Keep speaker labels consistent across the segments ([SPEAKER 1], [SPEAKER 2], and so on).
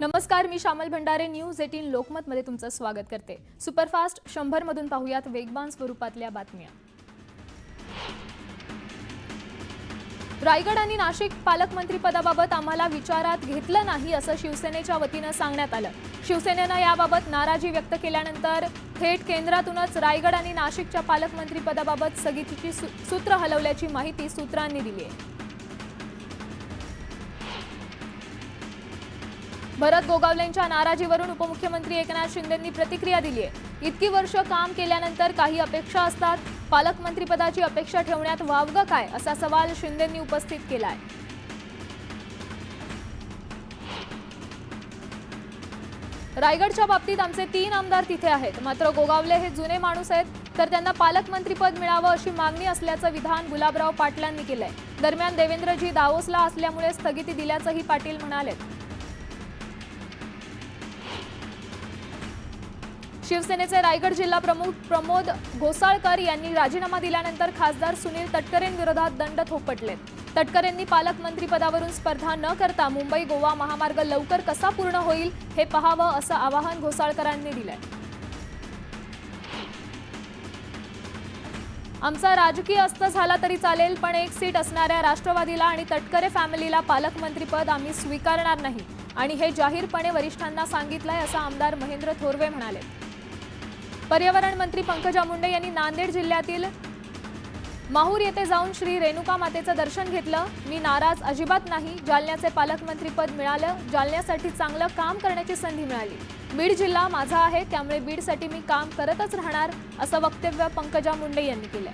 [SPEAKER 1] नमस्कार, मी श्यामल भंडारे न्यूज 18 लोकमत मध्ये तुमचं स्वागत करते। सुपरफास्ट 100 मधून पाहूयात वेगवान स्वरूपातल्या बातम्या। रायगड आणि नाशिक पालकमंत्री पदाबाबत आम्हाला विचारात घेतलं नाही असं शिवसेनेच्या वतीने सांगण्यात आलं। शिवसेनेने याबाबत नाराजी व्यक्त केल्यानंतर थेट केंद्रातूनच रायगड आणि नाशिकच्या पालकमंत्री पदाबाबत स्थगितीची सूत्र हलवल्याची माहिती सूत्रांनी दिली आहे। भरत गोगावलेंच्या नाराजीवरून उपमुख्यमंत्री एकनाथ शिंदेंनी प्रतिक्रिया दिली आहे। इतकी वर्ष काम केल्यानंतर काही अपेक्षा असतात, पालकमंत्रीपदाची अपेक्षा ठेवण्यात वावगं काय असा सवाल शिंदेंनी उपस्थित केलाय। रायगडच्या बाबतीत आमचे 3 आमदार तिथे आहेत, मात्र गोगावले हे जुने माणूस आहेत तर त्यांना पालकमंत्रीपद मिळावं अशी मागणी असल्याचं विधान गुलाबराव पाटलांनी केलंय। दरम्यान देवेंद्रजी दावोसला असल्यामुळे स्थगिती दिल्याचंही पाटील म्हणाले। शिवसेनेचे रायगड जिल्हा प्रमुख प्रमोद घोसाळकर यांनी राजीनामा दिल्यानंतर खासदार सुनील तटकरेंविरोधात दंड थोपटलेत। तटकरेंनी पालकमंत्री पदावरून स्पर्धा न करता मुंबई गोवा महामार्ग लवकर कसा पूर्ण होईल हे पाहावं असं आवाहन घोसाळकरांनी दिलंय। आमचा राजकीय अस्त झाला तरी चालेल, पण एक सीट असणाऱ्या राष्ट्रवादीला आणि तटकरे फॅमिलीला पालकमंत्रीपद आम्ही स्वीकारणार नाही आणि हे जाहीरपणे वरिष्ठांना सांगितलंय असं आमदार महेंद्र थोरवे म्हणाले। पर्यावरण मंत्री पंकजा मुंडे यांनी नांदेड जिल्ह्यातील माहूर येथे जाऊन श्री रेणुका मातेचं दर्शन घेतलं। मी नाराज अजिबात नाही, जालन्याचे पालकमंत्रीपद मिळालं, जालन्यासाठी चांगलं काम करण्याची संधी मिळाली। बीड जिल्हा माझा आहे, त्यामुळे बीडसाठी मी काम करतच राहणार असं वक्तव्य पंकजा मुंडे यांनी केलं।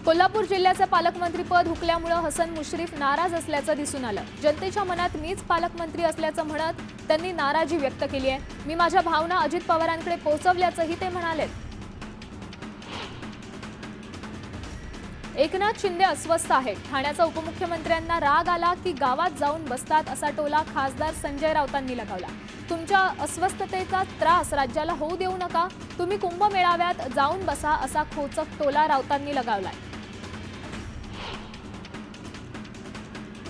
[SPEAKER 1] कोल्हापूर जिल्ह्याचे पालकमंत्रीपद हुकल्यामुळे हसन मुश्रीफ नाराज असल्याचं दिसून आलं। जनतेच्या मनात मीच पालकमंत्री असल्याचं म्हणत त्यांनी नाराजी व्यक्त केली आहे। मी माझ्या भावना अजित पवारांकडे पोहोचवल्याचंही ते म्हणाले। एकनाथ शिंदे अस्वस्थ आहेत। ठाण्याचा उपमुख्यमंत्र्यांना राग आला की गावात जाऊन बसतात असा टोला खासदार संजय राऊतांनी लगावला। तुमच्या अस्वस्थतेचा त्रास राज्याला होऊ देऊ नका, तुम्ही कुंभमेळाव्यात जाऊन बसा असा खोचक टोला राऊतांनी लगावलाय।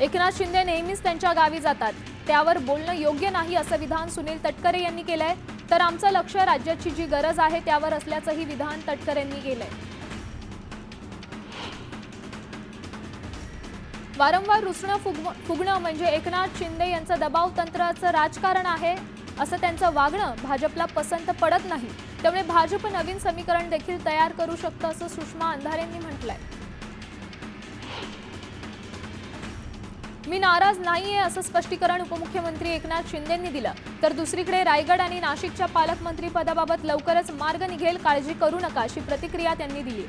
[SPEAKER 1] एकनाथ शिंदे नेहमीच त्यांच्या गावी जातात, त्यावर बोलणं योग्य नाही असं विधान सुनील तटकरे यांनी केलंय, तर आमचं लक्ष राज्याची जी गरज आहे त्यावर असल्याचंही विधान तटकरेंनी केलंय। वारंवार रुसणं फुगणं म्हणजे एकनाथ शिंदे यांचं दबाव तंत्राचं राजकारण आहे असं त्यांचं वागणं भाजपला पसंत पडत नाही, त्यामुळे भाजप नवीन समीकरण देखील तयार करू शकतं असं सुषमा अंधारेंनी म्हटलंय। मी नाराज नाहीये असं स्पष्टीकरण उपमुख्यमंत्री एकनाथ शिंदेंनी दिलं, तर दुसरीकडे रायगड आणि नाशिकच्या पालकमंत्री पदाबाबत लवकरच मार्ग निघेल, काळजी करू नका अशी प्रतिक्रिया त्यांनी दिली।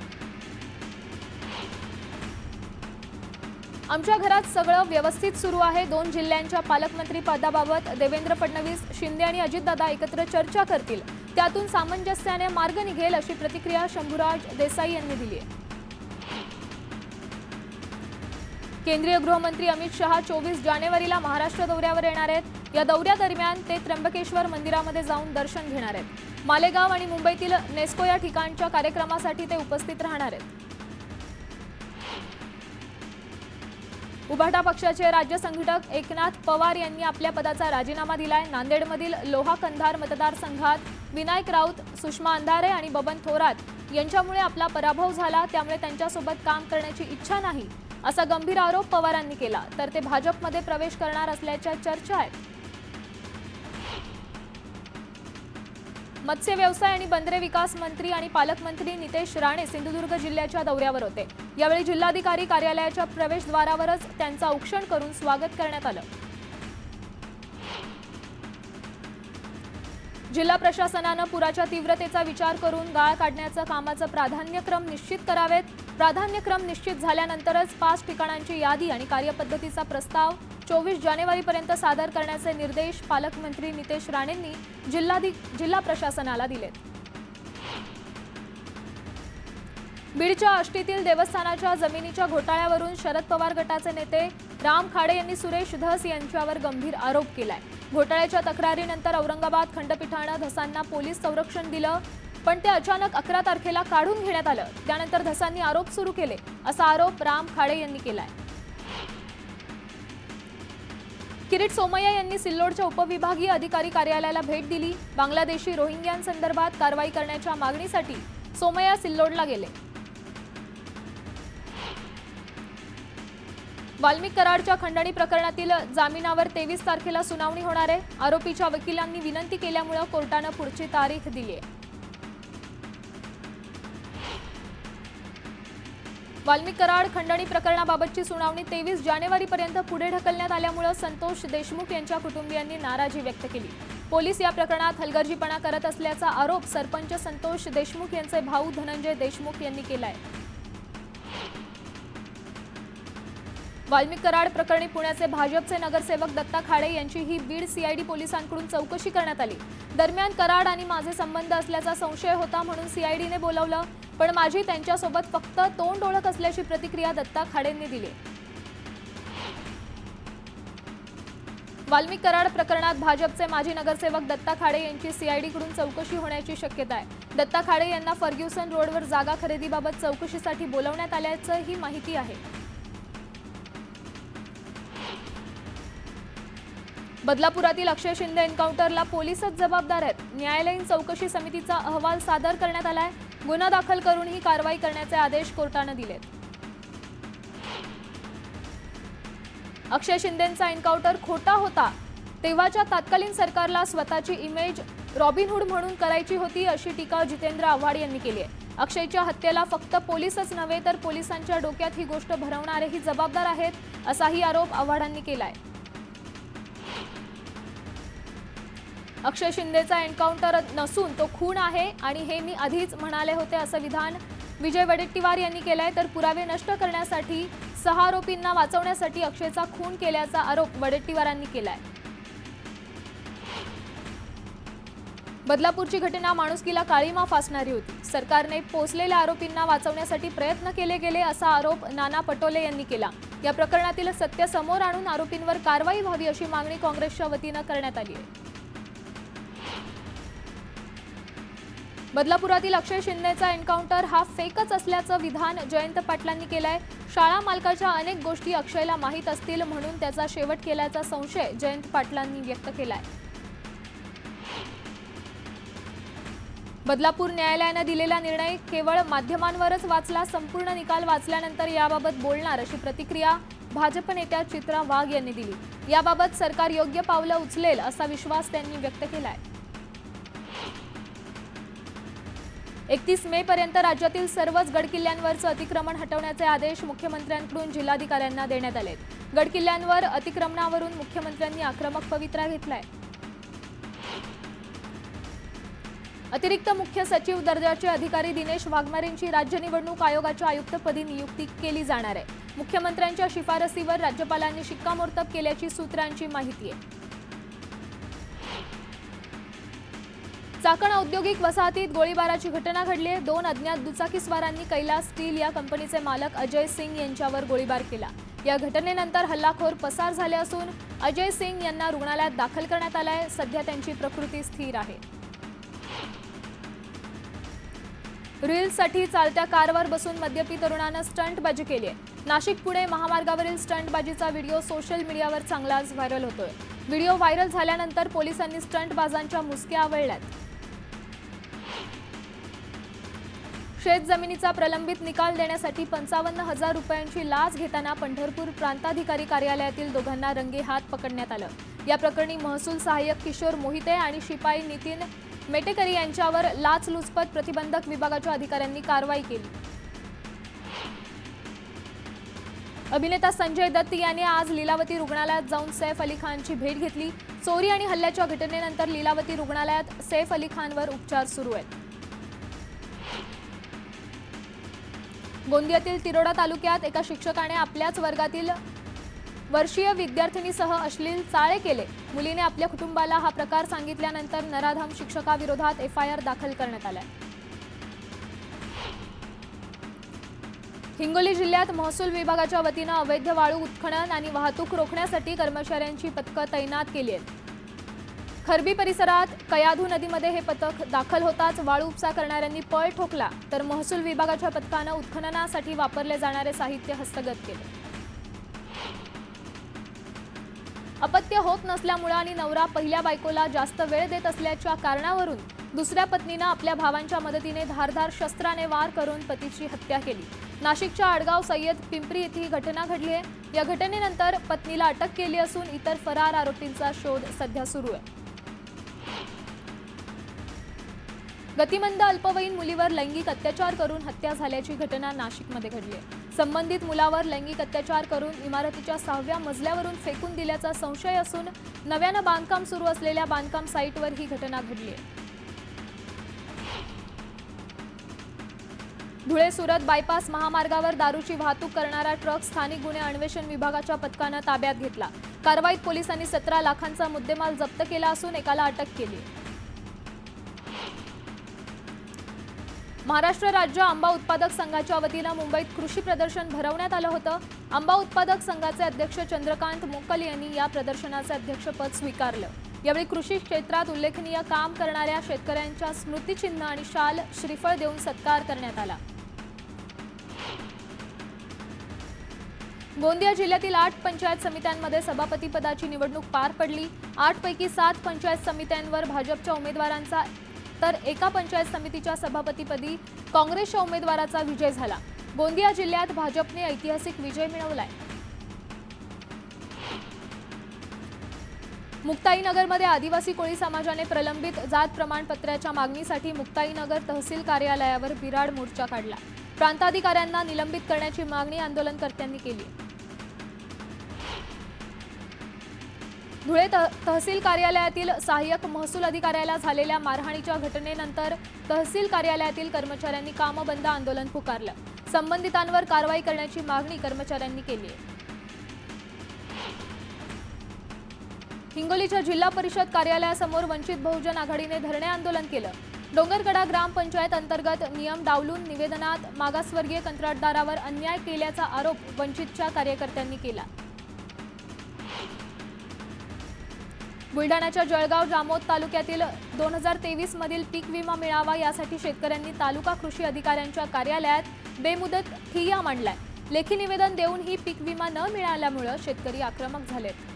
[SPEAKER 1] आमच्या घरात सगळं व्यवस्थित सुरू आहे। 2 जिल्ह्यांच्या पालकमंत्री पदाबाबत देवेंद्र फडणवीस, शिंदे आणि अजितदादा एकत्र चर्चा करतील, त्यातून सामंजस्याने मार्ग निघेल अशी प्रतिक्रिया शंभूराज देसाई यांनी दिली आहे। केंद्रीय गृहमंत्री अमित शहा 24 जानेवारीला महाराष्ट्र दौऱ्यावर येणार आहेत। या दौऱ्यादरम्यान ते त्र्यंबकेश्वर मंदिरामध्ये जाऊन दर्शन घेणार आहेत। मालेगाव आणि मुंबईतील नेस्को या ठिकाणच्या कार्यक्रमासाठी ते उपस्थित राहणार आहेत। उभाटा पक्षाचे राज्य संघटक एकनाथ पवार यांनी आपल्या पदाचा राजीनामा दिलाय। नांदेडमधील लोहा कंधार मतदारसंघात विनायक राऊत, सुषमा अंधारे आणि बबन थोरात यांच्यामुळे आपला पराभव झाला, त्यामुळे त्यांच्यासोबत काम करण्याची इच्छा नाही असा गंभीर आरोप पवारांनी केला, तर ते भाजपमध्ये प्रवेश करणार असल्याच्या चर्चा आहेत। मत्स्य व्यवसाय आणि बंदरे विकास मंत्री आणि पालकमंत्री नितेश राणे सिंधुदुर्ग जिल्ह्याच्या दौऱ्यावर होते। यावेळी जिल्हाधिकारी कार्यालयाच्या प्रवेशद्वारावरच त्यांचं औक्षण करून स्वागत करण्यात आलं। जिल्हा प्रशासनानं पुराच्या तीव्रतेचा विचार करून गाळ काढण्याचं कामाचं प्राधान्यक्रम निश्चित करावेत। प्राधान्यक्रम निश्चित झाल्यानंतरच 5 ठिकाणांची यादी आणि कार्यपद्धतीचा प्रस्ताव 24 जानेवारीपर्यंत सादर करण्याचे निर्देश पालकमंत्री नितेश राणेंनी जिल्हा प्रशासनाला दिलेत। बीडच्या आष्टीतील देवस्थानाच्या जमिनीच्या घोटाळ्यावरून शरद पवार गटाचे नेते राम खाडे यांनी सुरेश धस यांच्यावर गंभीर आरोप केलाय। घोटाळ्याच्या तक्रारीनंतर औरंगाबाद खंडपीठानं धसांना पोलीस संरक्षण दिलं, पण ते अचानक 11 तारखेला काढून घेण्यात आलं। त्यानंतर धसांनी आरोप सुरू केले असा आरोप राम खाडे यांनी केलाय। किरीट सोमय्या यांनी सिल्लोडच्या उपविभागीय अधिकारी कार्यालयाला भेट दिली। बांगलादेशी रोहिंग्यांसंदर्भात कारवाई करण्याच्या मागणीसाठी सोमय्या सिल्लोडला गेले। वाल्मिक कराडच्या खंडणी प्रकरणातील जामिनावर 23 तारखेला सुनावणी होणार आहे। आरोपीच्या वकिलांनी विनंती केल्यामुळे कोर्टाने पुढची तारीख दिली आहे। वाल्मिक कराड खंडणी प्रकरणाबाबतची सुनावणी 23 जानेवारीपर्यंत पुढे ढकलण्यात आल्यामुळे संतोष देशमुख यांच्या कुटुंबियांनी नाराजी व्यक्त केली। पोलीस या प्रकरणात हलगर्जीपणा करत असल्याचा आरोप सरपंच संतोष देशमुख यांचे भाऊ धनंजय देशमुख यांनी केला आहे। वाल्मिक कराड प्रकरणी पुण्याचे भाजपचे नगरसेवक दत्ता खाडे यांचीही बीड सीआयडी पोलिसांकडून चौकशी करण्यात आली। दरम्यान कराड आणि माझे संबंध असल्याचा संशय होता म्हणून सीआयडीने बोलावलं, पण माझी त्यांच्यासोबत फक्त तोंड ओळख असल्याची प्रतिक्रिया दत्ता खाडेंनी दिली। वाल्मिक कराड प्रकरणात भाजपचे माजी नगरसेवक दत्ता खाडे यांची सीआयडीकडून चौकशी होण्याची शक्यता आहे। दत्ता खाडे यांना फर्ग्युसन रोडवर जागा खरेदीबाबत चौकशीसाठी बोलावण्यात आल्याचं ही माहिती आहे। बदलापुरातील अक्षय शिंदे एन्काउंटरला पोलीसच जबाबदार आहेत। न्यायालयीन चौकशी समितीचा अहवाल सादर करण्यात आलाय। गुन्हा दाखल करून ही कारवाई करण्याचे आदेश कोर्टाने दिलेत। अक्षय शिंदेंचा एन्काउंटर खोटा होता, तेव्हाच्या तत्कालीन सरकारला स्वतःची इमेज रॉबिनहूड म्हणून करायची होती, अशी टीका जितेंद्र आव्हाड यांनी केली आहे। अक्षयच्या हत्येला फक्त पोलीसच नव्हे तर पोलिसांच्या डोक्यात ही गोष्ट भरवणारेही जबाबदार आहेत, असाही आरोप आव्हाडांनी केलाय। अक्षय शिंदेचा एन्काउंटर नसून तो खून आहे आणि हे मी आधीच म्हणाले होते, असं विधान विजय वडेट्टीवार यांनी केलंय। तर पुरावे नष्ट करण्यासाठी 6 आरोपींना वाचवण्यासाठी अक्षयचा खून केल्याचा आरोप वडेट्टीवारांनी केलाय। बदलापूरची घटना माणुसकीला काळीमा फासणारी होती। सरकारने पोचलेल्या आरोपींना वाचवण्यासाठी प्रयत्न केले गेले, असा आरोप नाना पटोले यांनी केला। या प्रकरणातील सत्य समोर आणून आरोपींवर कारवाई व्हावी अशी मागणी काँग्रेसच्या वतीने करण्यात आली आहे। बदलापुरातील अक्षय शिंदेचा एन्काउंटर हा फेकच असल्याचं विधान जयंत पाटलांनी केलंय। शाळा मालकाच्या अनेक गोष्टी अक्षयला माहीत असतील म्हणून त्याचा शेवट केल्याचा संशय जयंत पाटलांनी व्यक्त केलाय। बदलापूर न्यायालयाने दिलेला निर्णय केवळ माध्यमांवरच वाचला, संपूर्ण निकाल वाचल्यानंतर याबाबत बोलणार, अशी प्रतिक्रिया भाजप नेत्या चित्रा वाघ यांनी दिली। याबाबत सरकार योग्य पावलं उचलेल असा विश्वास त्यांनी व्यक्त केलाय। 31 मे पर्यंत राज्यातील सर्वच गडकिल्ल्यांवरचं अतिक्रमण हटवण्याचे आदेश मुख्यमंत्र्यांकडून जिल्हाधिकाऱ्यांना देण्यात आलेत। गडकिल्ल्यांवर अतिक्रमणावरून मुख्यमंत्र्यांनी आक्रमक पवित्रा घेतलाय। अतिरिक्त मुख्य सचिव दर्जाचे अधिकारी दिनेश वाघमारेंची राज्य निवडणूक आयोगाच्या आयुक्तपदी नियुक्ती केली जाणार आहे। मुख्यमंत्र्यांच्या शिफारसीवर राज्यपालांनी शिक्कामोर्तब केल्याची सूत्रांची माहिती आहे। चाकण औद्योगिक वसाहतीत गोळीबाराची घटना घडली आहे। 2 अज्ञात दुचाकीस्वारांनी कैलास स्टील या कंपनीचे मालक अजय सिंग यांच्यावर गोळीबार केला। या घटनेनंतर हल्लाखोर पसार झाले असून अजय सिंग यांना रुग्णालयात दाखल करण्यात आले। सध्या त्यांची प्रकृती स्थिर आहे। रील्ससाठी चालत्या कारवर बसून मद्यपी तरुणानं स्टंटबाजी केली आहे। नाशिक पुणे महामार्गावरील स्टंटबाजीचा व्हिडिओ सोशल मीडियावर चांगलाच व्हायरल होतोय। व्हिडिओ व्हायरल झाल्यानंतर पोलिसांनी स्टंटबाजांच्या मुसक्या आवळल्यात। शेतजमिनीचा प्रलंबित निकाल देण्यासाठी 55,000 रुपयांची लाच घेताना पंढरपूर प्रांताधिकारी कार्यालयातील दोघांना रंगेहात पकडण्यात आलं। या प्रकरणी महसूल सहाय्यक किशोर मोहिते आणि शिपाई नितीन मेटेकरी यांच्यावर लाचलुचपत प्रतिबंधक विभागाच्या अधिकाऱ्यांनी कारवाई केली। अभिनेता संजय दत्त यांनी आज लीलावती रुग्णालयात जाऊन सैफ अली खानची भेट घेतली। चोरी आणि हल्ल्याच्या घटनेनंतर लीलावती रुग्णालयात सैफ अली खानवर उपचार सुरू आहेत। गोंदियातील तिरोडा तालुक्यात एका शिक्षकाने आपल्याच वर्गातील वर्षीय विद्यार्थिनीसह अश्लील चाळे केले। मुलीने आपल्या कुटुंबाला हा प्रकार सांगितल्यानंतर नराधम शिक्षकाविरोधात एफआयआर दाखल करण्यात आलाय। हिंगोली जिल्ह्यात महसूल विभागाच्या वतीने अवैध वाळू उत्खनन आणि वाहतूक रोखण्यासाठी कर्मचाऱ्यांची पथकं तैनात केली आहेत। खरबी परिसरात कयाधू नदीमध्ये हे पथक दाखल होताच वाळू उपसा करणाऱ्यांनी पळ ठोकला, तर महसूल विभागाच्या पथकाने उत्खननासाठी वापरले जाणारे साहित्य हस्तगत केले। अपत्य होत नसल्यामुळे आणि नवरा पहिल्या बायकोला जास्त वेळ देत असल्याच्या कारणावरून दुसऱ्या पत्नीने आपल्या भावांच्या मदतीने धारदार शस्त्राने वार करून पतीची हत्या केली। नाशिकच्या आडगाव सय्यद पिंपरी येथे ही घटना घडली आहे। या घटनेनंतर पत्नीला अटक केली असून इतर फरार आरोपींचा शोध सध्या सुरू आहे। गतिमंद अल्पवयीन मुलीवर लैंगिक अत्याचार करून हत्या झाल्याची घटना नाशिकमध्ये घडली आहे। संबंधित मुलावर लैंगिक अत्याचार करून इमारतीच्या 6व्या मजल्यावरून फेकून दिल्याचा संशय असून नव्यानं बांधकाम सुरू असलेल्या बांधकाम साईटवर ही घटना घडली आहे। धुळे सुरत बायपास महामार्गावर दारूची वाहतूक करणारा ट्रक स्थानिक गुन्हे अन्वेषण विभागाच्या पथकानं ताब्यात घेतला। कारवाईत पोलिसांनी 17 लाखांचा मुद्देमाल जप्त केला असून एकाला अटक केली। महाराष्ट्र राज्य आंबा उत्पादक संघाच्या वतीनं मुंबईत कृषी प्रदर्शन भरवण्यात आलं होतं। आंबा उत्पादक संघाचे अध्यक्ष चंद्रकांत मोकल यांनी या प्रदर्शनाचे अध्यक्षपद स्वीकारलं। यावेळी कृषी क्षेत्रात उल्लेखनीय काम करणाऱ्या शेतकऱ्यांच्या स्मृतिचिन्ह आणि शाल श्रीफळ देऊन सत्कार करण्यात आला। गोंदिया जिल्ह्यातील 8 पंचायत समित्यांमध्ये सभापतीपदाची निवडणूक पार पडली। 8 पैकी 7 पंचायत समित्यांवर भाजपच्या उमेदवारांचा तर एका पंचायत समितीच्या सभापतीपदी काँग्रेसच्या उमेदवाराचा विजय झाला। गोंदिया जिल्ह्यात भाजपने ऐतिहासिक विजय मिळवलाय। मुक्ताईनगरमध्ये आदिवासी कोळी समाजाने प्रलंबित जात प्रमाणपत्राच्या मागणीसाठी मुक्ताईनगर तहसील कार्यालयावर बिराड मोर्चा काढला। प्रांताधिकाऱ्यांना निलंबित करण्याची मागणी आंदोलनकर्त्यांनी केली। धुळे तहसील कार्यालयातील सहाय्यक महसूल अधिकाऱ्याला झालेल्या मारहाणीच्या घटनेनंतर तहसील कार्यालयातील कर्मचाऱ्यांनी कामबंद आंदोलन पुकारलं। संबंधितांवर कारवाई करण्याची मागणी कर्मचाऱ्यांनी केली आहे। हिंगोलीच्या जिल्हा परिषद कार्यालयासमोर वंचित बहुजन आघाडीने धरणे आंदोलन केलं। डोंगरकडा ग्रामपंचायत अंतर्गत नियम डावलून निवेदनात मागासवर्गीय कंत्राटदारावर अन्याय केल्याचा आरोप वंचितच्या कार्यकर्त्यांनी केला। बुलढाण्याच्या जळगाव जामोद तालुक्यातील 2023 मधील पीक विमा मिळावा यासाठी शेतकऱ्यांनी तालुका कृषी अधिकाऱ्यांच्या कार्यालयात बेमुदत ठिय्या मांडलाय। लेखी निवेदन देऊनही पीक विमा न मिळाल्यामुळे शेतकरी आक्रमक झालेत।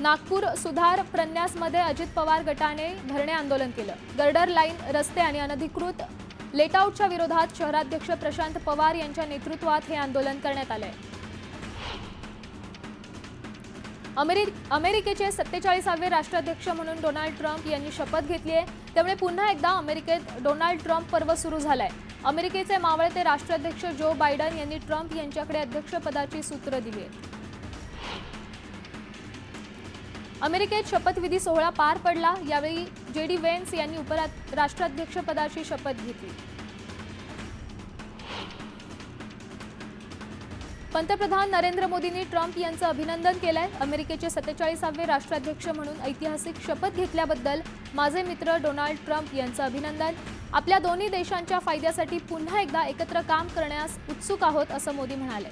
[SPEAKER 1] नागपूर सुधार प्रन्यासमध्ये अजित पवार गटाने धरणे आंदोलन केलं। गर्डर लाईन रस्ते आणि अनधिकृत लेटआउटच्या विरोधात शहराध्यक्ष प्रशांत पवार यांच्या नेतृत्वात हे आंदोलन करण्यात आलंय। अमेरिकेचे 47वे राष्ट्राध्यक्ष म्हणून डोनाल्ड ट्रम्प यांनी शपथ घेतली आहे। त्यामुळे पुन्हा एकदा अमेरिकेत डोनाल्ड ट्रम्प पर्व सुरू झालंय। अमेरिकेचे मावळते राष्ट्राध्यक्ष जो बायडन यांनी ट्रम्प यांच्याकडे अध्यक्षपदाची सूत्र दिली आहेत। अमेरिकेत शपथविधी सोहळा पार पडला। यावेळी जेडी वेन्स यांनी उपराष्ट्राध्यक्षपदाची शपथ घेतली। पंतप्रधान नरेंद्र मोदींनी ट्रम्प यांचं अभिनंदन केलंय। अमेरिकेचे 47वे राष्ट्राध्यक्ष म्हणून ऐतिहासिक शपथ घेतल्याबद्दल माझे मित्र डोनाल्ड ट्रम्प यांचं अभिनंदन। आपल्या दोन्ही देशांच्या फायद्यासाठी पुन्हा एकदा एकत्र काम करण्यास उत्सुक आहोत असं मोदी म्हणाले।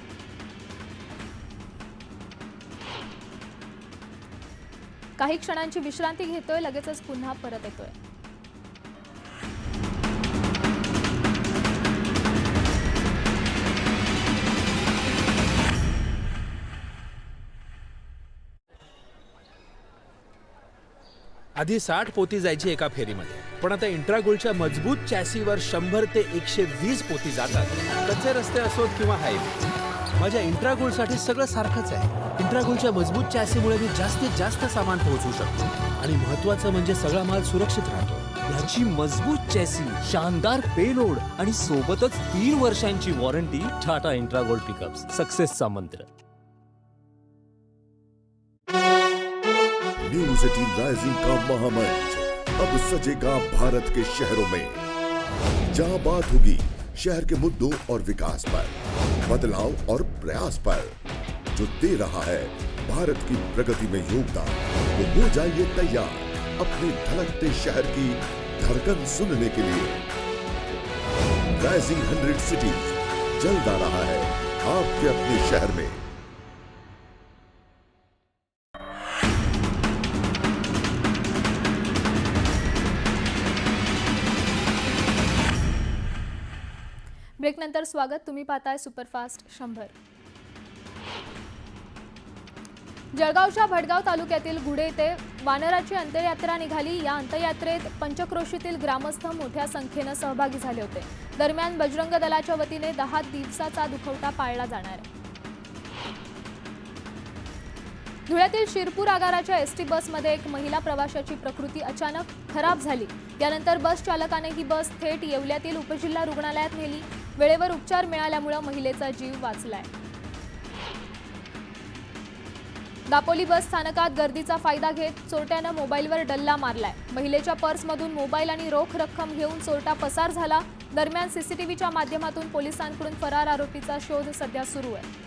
[SPEAKER 1] काही क्षणांची विश्रांती घेतोय, लगेचच पुन्हा परत येतोय।
[SPEAKER 2] आधी 60 पोती जायची एका फेरीमध्ये, पण आता इंट्रागोल्डच्या मजबूत चॅसीवर 100 ते 120 पोती जातात। कच्चे रस्ते असोत किंवा हायवे, माझ्या इंट्रागोल्डसाठी सगळं सारखंच आहे। इंट्रागोल्डच्या मजबूत चॅसीमुळे मी जास्तीत जास्त सामान पोहोचवू शकतो आणि महत्त्वाचं म्हणजे सगळा माल सुरक्षित राहतो।
[SPEAKER 3] याची मजबूत चॅसी, शानदार पेलोड आणि सोबतच 3 वर्षांची वॉरंटी। टाटा इंट्रागोल्ड पिकअप्स, सक्सेसचा मंत्र।
[SPEAKER 4] न्यूज 18 राइजिंग का महामंच अब सजेगा भारत के शहरों में, जहां बात होगी शहर के मुद्दों और विकास पर, बदलाव और प्रयास पर, जो दे रहा है भारत की प्रगति में योगदान। तो हो जाइए तैयार अपने धड़कते शहर की धड़कन सुनने के लिए। राइजिंग 100 सिटीज जल्द आ रहा है आपके अपने शहर में।
[SPEAKER 1] ब्रेकनंतर स्वागत। तुम्ही पाहताय सुपरफास्ट 100। जळगावच्या भडगाव तालुक्यातील गुढे येथे वानराची अंत्ययात्रा निघाली। या अंत्ययात्रेत पंचक्रोशीतील ग्रामस्थ मोठ्या संख्येने सहभागी झाले होते। दरम्यान बजरंग दलाच्या वतीने 10 दिवसाचा दुखवटा पाळला जाणार आहे। धुळ्यातील शिरपूर आगाराच्या एसटी बसमध्ये एक महिला प्रवाशाची प्रकृती अचानक खराब झाली। त्यानंतर बस चालकाने ही बस थेट येवल्यातील उपजिल्हा रुग्णालयात नेली। वेळेवर उपचार मिळाल्यामुळे महिलेचा जीव वाचलाय। दापोली बस स्थानकात गर्दीचा फायदा घेत चोरट्यानं मोबाईलवर डल्ला मारलाय। महिलेच्या पर्समधून मोबाईल आणि रोख रक्कम घेऊन चोरटा पसार झाला। दरम्यान सीसीटीव्हीच्या माध्यमातून पोलिसांकडून फरार आरोपीचा शोध सध्या सुरू आहे।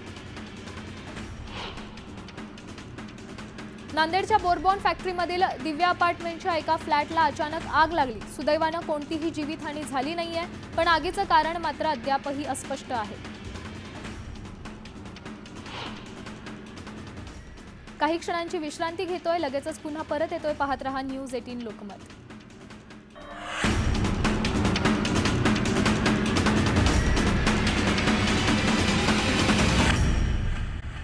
[SPEAKER 1] नांदेडच्या बोरबॉन फॅक्टरीमधील दिव्या अपार्टमेंटच्या एका फ्लॅटला अचानक आग लागली। सुदैवानं कोणतीही जीवितहानी झाली नाहीये, पण आगीचं कारण मात्र अद्यापही अस्पष्ट आहे। काही क्षणांची विश्रांती घेतोय, लगेचच पुन्हा परत येतोय। पाहत रहा न्यूज 18 लोकमत।